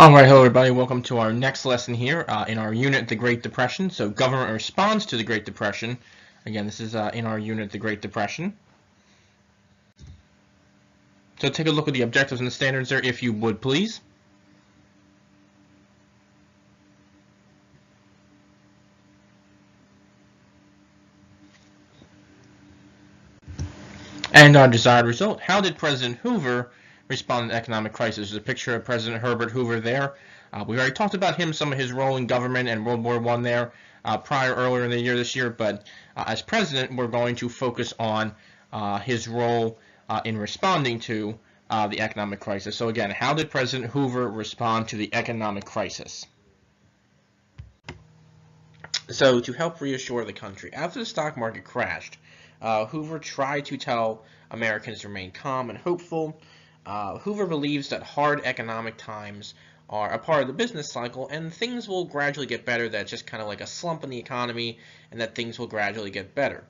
Alright, hello everybody, welcome to our next lesson here in our unit, The Great Depression. So government response to the Great Depression. Again, this is in our unit, The Great Depression. So take a look at the objectives and the standards there, if you would please. And our desired result. How did President Hoover respond to the economic crisis? There's a picture of President Herbert Hoover there. We already talked about him, some of his role in government and World War I there earlier in the year this year, but as president, we're going to focus on his role in responding to the economic crisis. So again, how did President Hoover respond to the economic crisis? So to help reassure the country, after the stock market crashed, Hoover tried to tell Americans to remain calm and hopeful. Hoover believes that hard economic times are a part of the business cycle and things will gradually get better. That's just kind of like a slump in the economy and that things will gradually get better.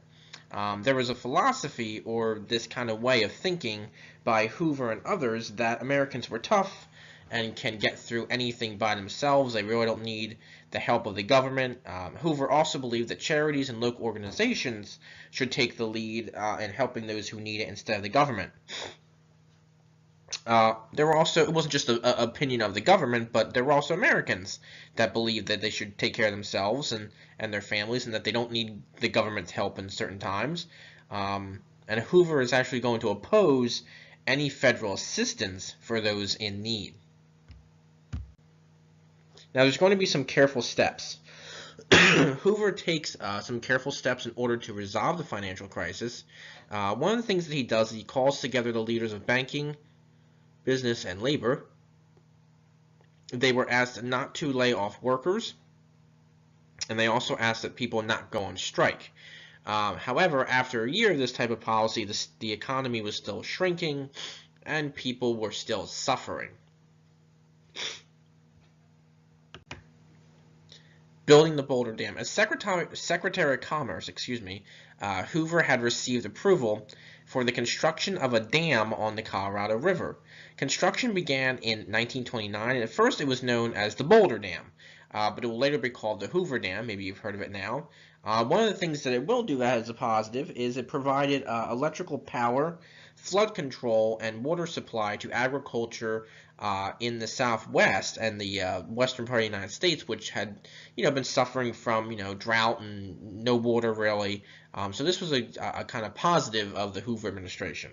There was a philosophy or this kind of way of thinking by Hoover and others that Americans were tough and can get through anything by themselves. They really don't need the help of the government. Hoover also believed that charities and local organizations should take the lead in helping those who need it instead of the government. There were also, it wasn't just an opinion of the government, but there were also Americans that believed that they should take care of themselves and their families and that they don't need the government's help in certain times. And Hoover is actually going to oppose any federal assistance for those in need. Now, there's going to be some careful steps. Hoover takes some careful steps in order to resolve the financial crisis. One of the things that he does is he calls together the leaders of banking, business, and labor. They were asked not to lay off workers, and they also asked that people not go on strike. However, after a year of this type of policy, the economy was still shrinking, and people were still suffering. Building the Boulder Dam. As Secretary of Commerce, Hoover had received approval for the construction of a dam on the Colorado River. Construction began in 1929, and at first it was known as the Boulder Dam, but it will later be called the Hoover Dam. Maybe you've heard of it now. One of the things that it will do as a positive is it provided electrical power, flood control, and water supply to agriculture in the Southwest and the western part of the United States, which had, been suffering from, drought and no water really. So this was a kind of positive of the Hoover administration.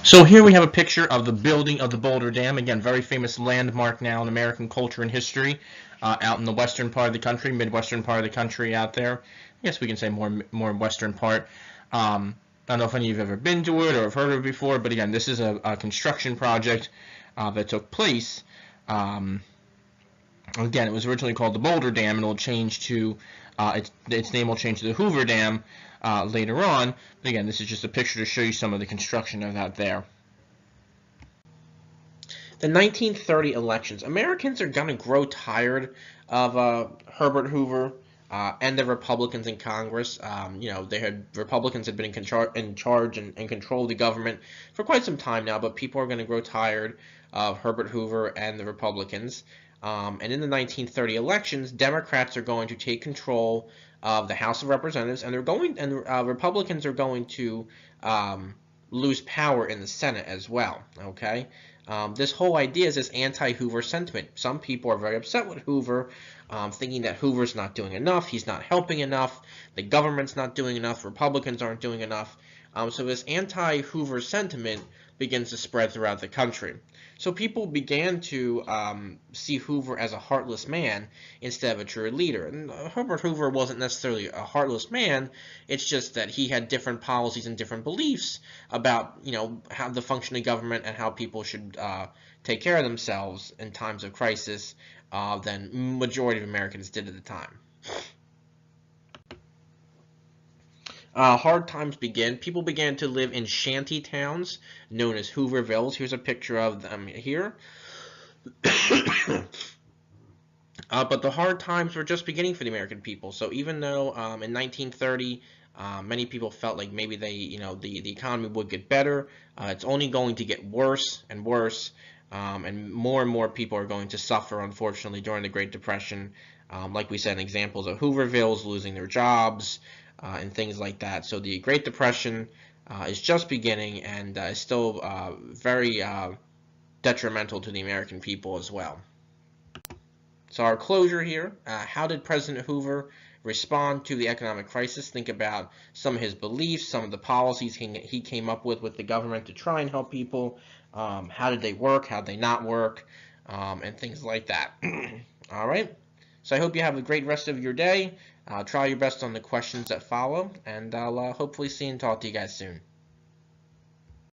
So here we have a picture of the building of the Boulder Dam. Again, very famous landmark now in American culture and history, out in the western part of the country, midwestern part of the country out there. I guess we can say more western part. I don't know if any of you have ever been to it or have heard of it before, but again, this is a construction project that took place. Again, it was originally called the Boulder Dam, and it'll change to its name will change to the Hoover Dam later on. But again, this is just a picture to show you some of the construction of that there. The 1930 elections. Americans are going to grow tired of Herbert Hoover and the Republicans in Congress. Republicans had been in charge and control the government for quite some time now, but people are going to grow tired of Herbert Hoover and the Republicans. And in the 1930 elections, Democrats are going to take control of the House of Representatives, and Republicans are going to lose power in the Senate as well. Okay, this whole idea is this anti-Hoover sentiment. Some people are very upset with Hoover, thinking that Hoover's not doing enough, he's not helping enough, the government's not doing enough, Republicans aren't doing enough. So this anti-Hoover sentiment begins to spread throughout the country. So people began to see Hoover as a heartless man instead of a true leader. And Herbert Hoover wasn't necessarily a heartless man. It's just that he had different policies and different beliefs about, how the functioning government and how people should take care of themselves in times of crisis than majority of Americans did at the time. Hard times begin. People began to live in shanty towns known as Hoovervilles. Here's a picture of them here. But the hard times were just beginning for the American people. So even though in 1930 many people felt like maybe the economy would get better, it's only going to get worse and worse. and more people are going to suffer, unfortunately, during the Great Depression. Like we said, examples of Hoovervilles losing their jobs and things like that. So the Great Depression is just beginning and is still very detrimental to the American people as well. So our closure here, how did President Hoover respond to the economic crisis? Think about some of his beliefs, some of the policies he came up with the government to try and help people. How did they work? How did they not work? And things like that. All right. So I hope you have a great rest of your day. Try your best on the questions that follow, and I'll hopefully see and talk to you guys soon.